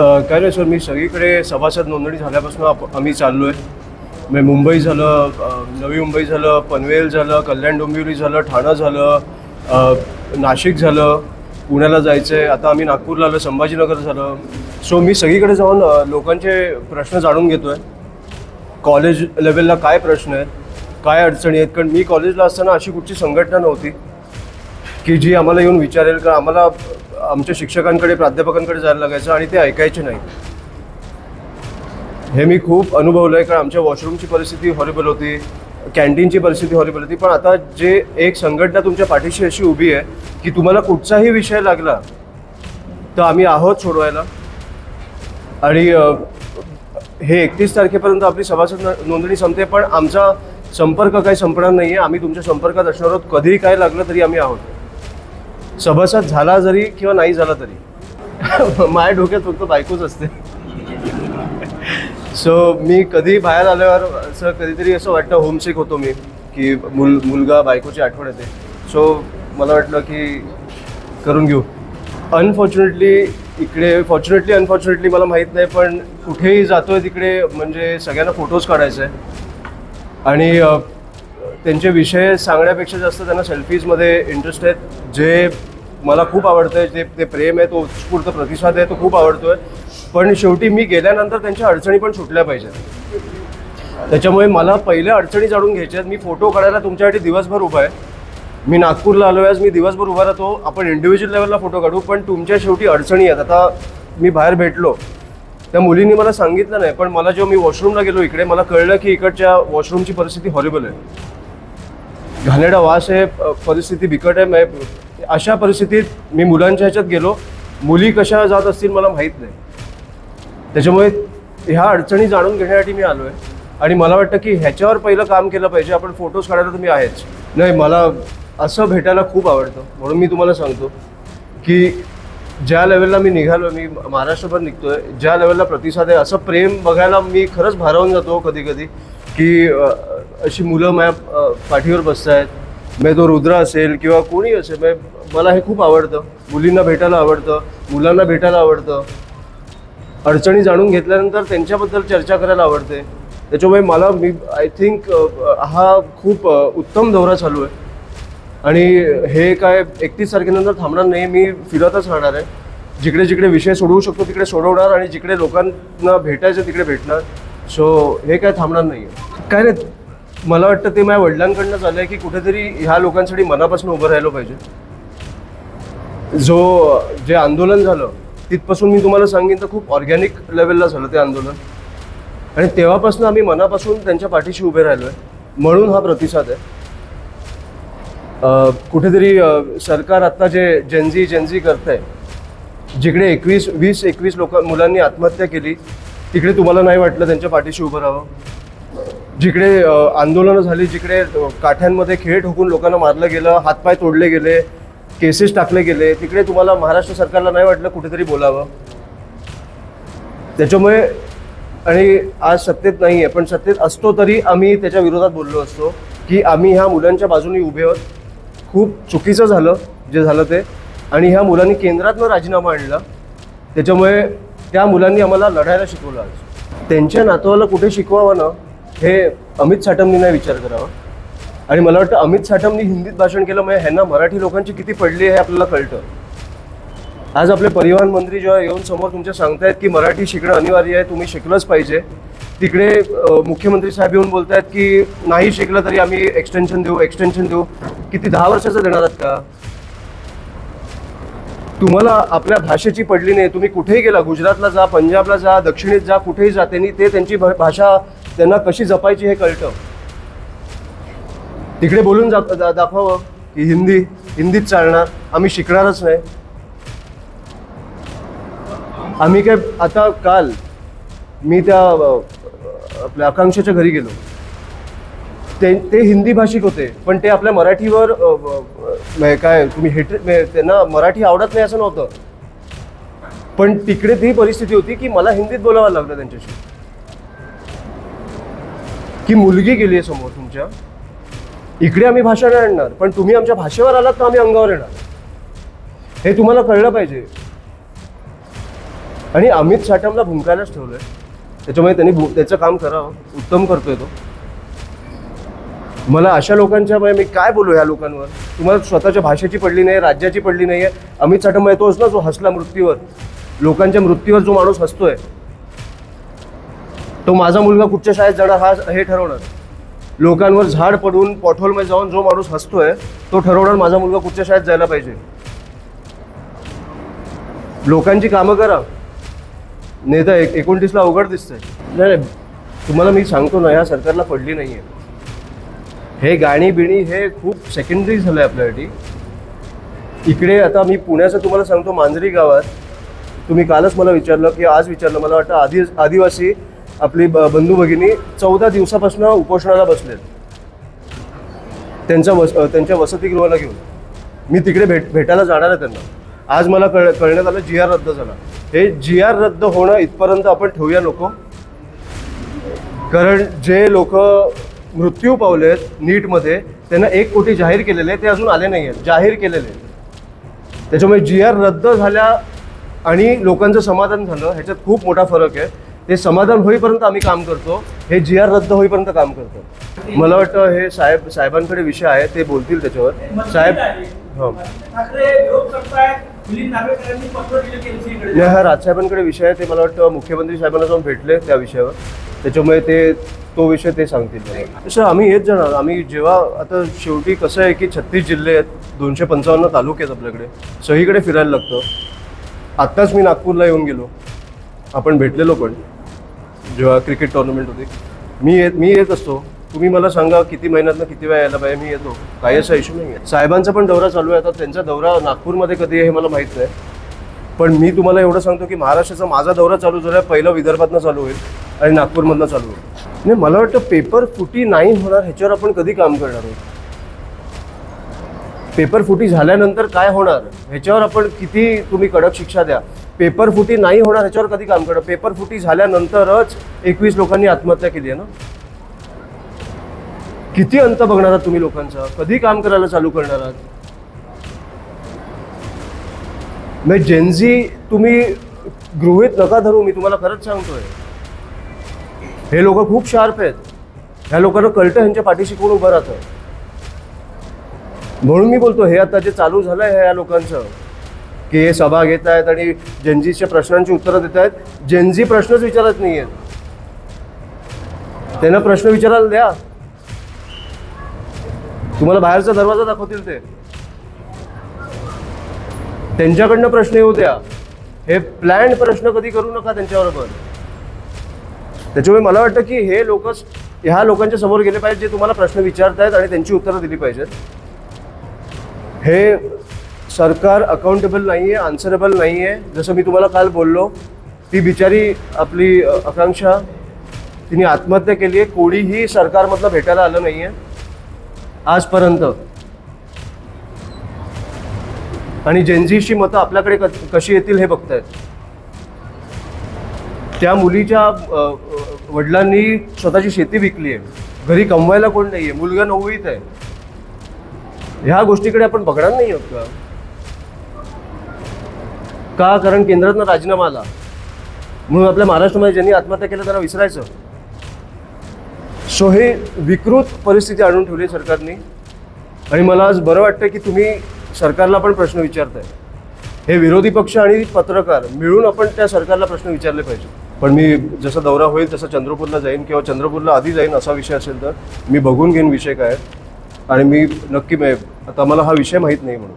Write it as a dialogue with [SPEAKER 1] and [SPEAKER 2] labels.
[SPEAKER 1] काय नाही सर, मी सगळीकडे सभासद नोंदणी झाल्यापासून आम्ही चाललो आहे. म्हणजे मुंबई झालं, नवी मुंबई झालं, पनवेल झालं, कल्याण डोंबिवली झालं, ठाणं झालं, नाशिक झालं, पुण्याला जायचं आहे, आता आम्ही नागपूरला आलो, संभाजीनगर झालं. सो मी सगळीकडे जाऊन लोकांचे प्रश्न जाणून घेतो आहे. कॉलेज लेवलला काय प्रश्न आहेत, काय अडचणी आहेत. कारण मी कॉलेजला असताना अशी कुठची संघटना नव्हती की जी आम्हाला येऊन विचारेल. का आम्हाला आमच्या शिक्षकांकडे, प्राध्यापकांकडे जायला लागायचं आणि ते ऐकायचे नाही. हे मी खूप अनुभवलं आहे. कारण आमच्या वॉशरूमची परिस्थिती हॉरिबल होती, कॅन्टीनची परिस्थिती हॉरिबल होती. पण आता जे एक संघटना तुमच्या पाठीशी अशी उभी आहे की तुम्हाला कुठचाही विषय लागला तर आम्ही आहोत सोडवायला. आणि हे 31 तारखेपर्यंत आपली सभासद नोंदणी संपते, पण आमचा संपर्क काही संपणार नाही आहे. आम्ही तुमच्या संपर्कात असणार आहोत. कधीही काय लागलं तरी आम्ही आहोत. सभासद झाला जरी किंवा नाही झाला तरी माझ्या डोक्यात फक्त बायकोच असते. सो मी कधी बाहेर आल्यावर असं कधीतरी असं वाटतं, होमसिक होतो मी, की मुलगा बायकोची आठवण येते. सो मला वाटलं की करून घेऊ. अनफॉर्च्युनेटली इकडे, फॉर्च्युनेटली अनफॉर्च्युनेटली मला माहीत नाही, पण कुठेही जातो आहे तिकडे म्हणजे सगळ्यांना फोटोज काढायचे आहे. आणि त्यांचे विषय सांगण्यापेक्षा जास्त त्यांना सेल्फीजमध्ये इंटरेस्ट आहेत, जे मला खूप आवडतं आहे. ते प्रेम आहे, तो उत्स्फूर्त प्रतिसाद आहे, तो खूप आवडतो आहे. पण शेवटी मी गेल्यानंतर त्यांच्या अडचणी पण सुटल्या पाहिजेत. त्याच्यामुळे मला पहिल्या अडचणी जाणून घ्यायच्या आहेत. मी फोटो काढायला तुमच्यासाठी दिवसभर उभा आहे. मी नागपूरला आलो आहे, आज मी दिवसभर उभा राहतो. आपण इंडिव्हिज्युअल लेवलला फोटो काढू, पण तुमच्या शेवटी अडचणी आहेत. आता मी बाहेर भेटलो, त्या मुलींनी मला सांगितलं नाही, पण मला जेव्हा मी वॉशरूमला गेलो इकडे, मला कळलं की इकडच्या वॉशरूमची परिस्थिती हॉरिबल आहे. घाणेरडा वास आहे, परिस्थिती बिकट आहे. अशा परिस्थितीत मी मुलांच्या ह्याच्यात गेलो. मुली कशा जात असतील मला माहीत नाही. त्याच्यामुळे ह्या अडचणी जाणून घेण्यासाठी मी आलो आहे. आणि मला वाटतं की ह्याच्यावर पहिलं काम केलं पाहिजे. आपण फोटोज काढायला तर मी आहेच. नाही, मला असं भेटायला खूप आवडतं. म्हणून मी तुम्हाला सांगतो की ज्या लेवलला मी निघालो, मी महाराष्ट्रभर निघतो आहे, ज्या लेवलला प्रतिसाद आहे, असं प्रेम बघायला मी खरंच भारावून जातो कधी कधी. की अशी मुलं माझ्या पाठीवर बसत आहेत. मग तो रुद्र असेल किंवा कोणी असेल, मला हे खूप आवडतं. मुलींना भेटायला आवडतं, मुलांना भेटायला आवडतं. अडचणी जाणून घेतल्यानंतर त्यांच्याबद्दल चर्चा करायला आवडते. त्याच्यामुळे मी आय थिंक हा खूप उत्तम दौरा चालू आहे. आणि हे काय 31 तारखेनंतर थांबणार नाही. मी फिरतच राहणार आहे. जिकडे जिकडे विषय सोडवू शकतो तिकडे सोडवणार, आणि जिकडे लोकांना भेटायचं तिकडे भेटणार. सो हे काय थांबणार नाही आहे. काय नाही, मला वाटतं ते माझ्या वडिलांकडनं झालं आहे की कुठेतरी ह्या लोकांसाठी मनापासून उभं राहिलं पाहिजे. जे आंदोलन झालं तिथपासून मी तुम्हाला सांगेन तर खूप ऑर्गॅनिक लेवलला झालं ते आंदोलन. आणि तेव्हापासून आम्ही मनापासून त्यांच्या पाठीशी उभे राहिलो आहे. म्हणून हा प्रतिसाद आहे. कुठेतरी सरकार आत्ता जे जेनझी करत आहे, जिकडे 20-21 मुलांनी आत्महत्या केली, तिकडे तुम्हाला नाही वाटलं त्यांच्या पाठीशी उभं राहावं. जिकडे आंदोलनं झाली, जिकडे काठ्यांमध्ये खेळ ठोकून लोकांना मारलं गेलं, हातपाय तोडले गेले, केसेस टाकले गेले, तिकडे तुम्हाला महाराष्ट्र सरकारला नाही वाटलं कुठेतरी बोलावं. त्याच्यामुळे, आणि आज सत्तेत नाही आहे, पण सत्तेत असतो तरी आम्ही त्याच्या विरोधात बोललो असतो की आम्ही ह्या मुलांच्या बाजूने उभे आहोत. खूप चुकीचं झालं जे झालं ते. आणि ह्या मुलांनी केंद्रातनं राजीनामा आणला. त्याच्यामुळे त्या मुलांनी आम्हाला लढायला शिकवलं. आज त्यांच्या नातवाला कुठे शिकवावं ना, हे अमित साटमनी नाही विचार करावा. आणि मला वाटतं अमित साटमनी हिंदीत भाषण केलं, म्हणजे ह्यांना मराठी लोकांची किती पडली हे आपल्याला कळतं. आज आपले परिवहन मंत्री जेव्हा येऊन समोर तुमच्या सांगतायत की मराठी शिकणं अनिवार्य आहे, तुम्ही शिकलंच पाहिजे, तिकडे मुख्यमंत्री साहेब येऊन बोलत आहेत की नाही शिकलं तरी आम्ही एक्सटेन्शन देऊ. किती 10 वर्षाचं देणार आहात का? तुम्हाला आपल्या भाषेची पडली नाही. तुम्ही कुठेही गेला, गुजरातला जा, पंजाबला जा, दक्षिणेत जा, कुठेही जा, त्यांनी त्यांची भाषा त्यांना कशी जपायची हे कळतं. तिकडे बोलून दाखवावं की हिंदीत चालणार, आम्ही शिकणारच नाही. आम्ही काय, आता काल मी त्या आपल्या आकांक्षाच्या घरी गेलो. ते हिंदी भाषिक होते, पण ते आपल्या मराठीवर काय तुम्ही त्यांना मराठी आवडत नाही असं नव्हतं. पण तिकडे ती परिस्थिती होती की मला हिंदीत बोलावं लागलं त्यांच्याशी. की मुलगी गेली आहे समोर तुमच्या, इकडे आम्ही भाषा नाही आणणार, पण तुम्ही आमच्या भाषेवर आलात तर आम्ही अंगावर येणार. हे तुम्हाला कळलं पाहिजे. आणि अमित साटमला भुंकायलाच ठेवलं आहे. त्याच्यामुळे त्यांनी त्याचं काम करावं, उत्तम करतोय तो. मला अशा लोकांच्यामुळे मी काय बोलू ह्या लोकांवर. तुम्हाला स्वतःच्या भाषेची पडली नाही, राज्याची पडली नाही आहे. अमित साटम तोच ना जो हसला मृत्यूवर, लोकांच्या मृत्यूवर जो माणूस हसतोय, तो माझा मुलगा कुठच्या शाळेत जाणार हा हे ठरवणार. लोकांवर झाड पडून पॉटहोलमध्ये जाऊन जो माणूस हसतोय तो ठरवणार माझा मुलगा कुठच्या शाळेत जायला पाहिजे. लोकांची कामं करा. नेता 29ला अवघड दिसतंय. नाही, तुम्हाला मी सांगतो ना, या सरकारला पडली नाही आहे. हे गाणी बिणी हे खूप सेकंडरी झालं आहे आपल्यासाठी. इकडे आता मी पुण्याचं तुम्हाला सांगतो, मांजरी गावात तुम्ही कालच मला विचारलं की आज विचारलं, मला वाटतं आदिवासी आपली बंधू भगिनी 14 दिवसापासून उपोषणाला बसलेत त्यांच्या वसतिगृहाला घेऊन. मी तिकडे भेटायला जाणार आहे त्यांना. आज मला कळण्यात आलं GR रद्द झाला. हे GR रद्द होणं इथपर्यंत आपण ठेवूया नको. कारण जे लोक मृत्यू पावलेत नीटमध्ये त्यांना 1 कोटी जाहीर केलेले, ते अजून आले नाही आहेत, जाहीर केलेले. त्याच्यामुळे GR रद्द झाल्या आणि लोकांचं समाधान झालं ह्याच्यात खूप मोठा फरक आहे. ते समाधान होईपर्यंत आम्ही काम करतो, हे GR रद्द होईपर्यंत काम करतो. मला वाटतं हे साहेबांकडे विषय आहे, ते बोलतील त्याच्यावर. साहेब हां, नाही, हा राजसाहेबांकडे विषय आहे. ते मला वाटतं मुख्यमंत्री साहेबांना जाऊन भेटले त्या विषयावर. त्याच्यामुळे तो विषय ते सांगतील. तसं आम्ही येत जाणार. आम्ही जेव्हा आता शेवटी कसं आहे की 36 जिल्हे आहेत, 255 तालुके आहेत आपल्याकडे, सगळीकडे फिरायला लागतं. आत्ताच मी नागपूरला येऊन गेलो, आपण भेटलेलो पण जेव्हा क्रिकेट टुर्नामेंट होती. मी येत असतो. तुम्ही मला सांगा किती महिन्यातनं किती वेळा यायला पाहिजे, मी येतो. काही असा इश्यू नाही आहे. साहेबांचा पण दौरा चालू आहे. आता त्यांचा दौरा नागपूरमध्ये कधी आहे हे मला माहीत नाही, पण मी तुम्हाला एवढं सांगतो की महाराष्ट्राचा माझा दौरा चालू झाला, पहिलं विदर्भातनं चालू होईल आणि नागपूरमधनं चालू होईल. नाही, मला वाटतं पेपर फुटी नाही होणार ह्याच्यावर आपण कधी काम करणार आहोत. पेपर फुटी झाल्यानंतर काय होणार ह्याच्यावर आपण किती तुम्ही कडक शिक्षा द्या. पेपर फुटी नाही होणार ह्याच्यावर कधी काम करणार. पेपर फुटी झाल्यानंतरच 21 लोकांनी आत्महत्या केली आहे ना. किती अंत बघणार आहात तुम्ही लोकांचा, कधी काम करायला चालू करणार आहात. म्हणजे जेनझी तुम्ही गृहीत नका धरू. मी तुम्हाला खरंच सांगतोय, हे लोक खूप शार्प आहेत. ह्या लोकांना कळतं ह्यांच्या पाठीशी कोण उभं राहतं. म्हणून मी बोलतो, हे आता जे चालू झालं आहे ह्या लोकांचं की हे सभा घेत आहेत आणि जेनझीच्या प्रश्नांची उत्तरं देत आहेत. जेनझी प्रश्नच विचारत नाही आहेत. त्यांना प्रश्न विचारायला द्या. तुम्हाला बाहेरचा दरवाजा दाखवतील ते, त्यांच्याकडनं प्रश्न येऊ द्या. हे प्लॅन प्रश्न कधी करू नका त्यांच्याबरोबर. त्याच्यामुळे मला वाटतं की हे लोकच ह्या लोकांच्या समोर गेले पाहिजे जे तुम्हाला प्रश्न विचारतायत आणि त्यांची उत्तरं दिली पाहिजेत. हे सरकार अकाउंटेबल नाही आहे, आन्सरेबल नाही आहे. जसं मी तुम्हाला काल बोललो, ती बिचारी आपली आकांक्षा, तिने आत्महत्या केली आहे. कोणीही सरकारमधलं भेटायला आलं नाही आहे आजपर्यंत. आणि जेनझीची मतं आपल्याकडे कशी येतील हे बघतायत. त्या मुलीच्या वडिलांनी स्वतःची शेती विकली आहे, घरी कमवायला कोण नाही आहे, मुलगा 9वीत आहे. ह्या गोष्टीकडे आपण बघणार नाही आहोत का? कारण केंद्रातनं राजीनामा आला म्हणून आपल्या महाराष्ट्रामध्ये ज्यांनी आत्महत्या केलं त्यांना विसरायचं. सो हे विकृत परिस्थिती आणून ठेवली सरकारने. आणि मला आज बरं वाटतं की तुम्ही सरकारला पण प्रश्न विचारताय. हे विरोधी पक्ष आणि पत्रकार मिळून आपण त्या सरकारला प्रश्न विचारले पाहिजे. पण मी जसा दौरा होईल तसं चंद्रपूरला जाईन किंवा चंद्रपूरला आधी जाईन. असा विषय असेल तर मी बघून घेईन विषय काय. आणि मी नक्की आता मला हा विषय माहीत नाही म्हणून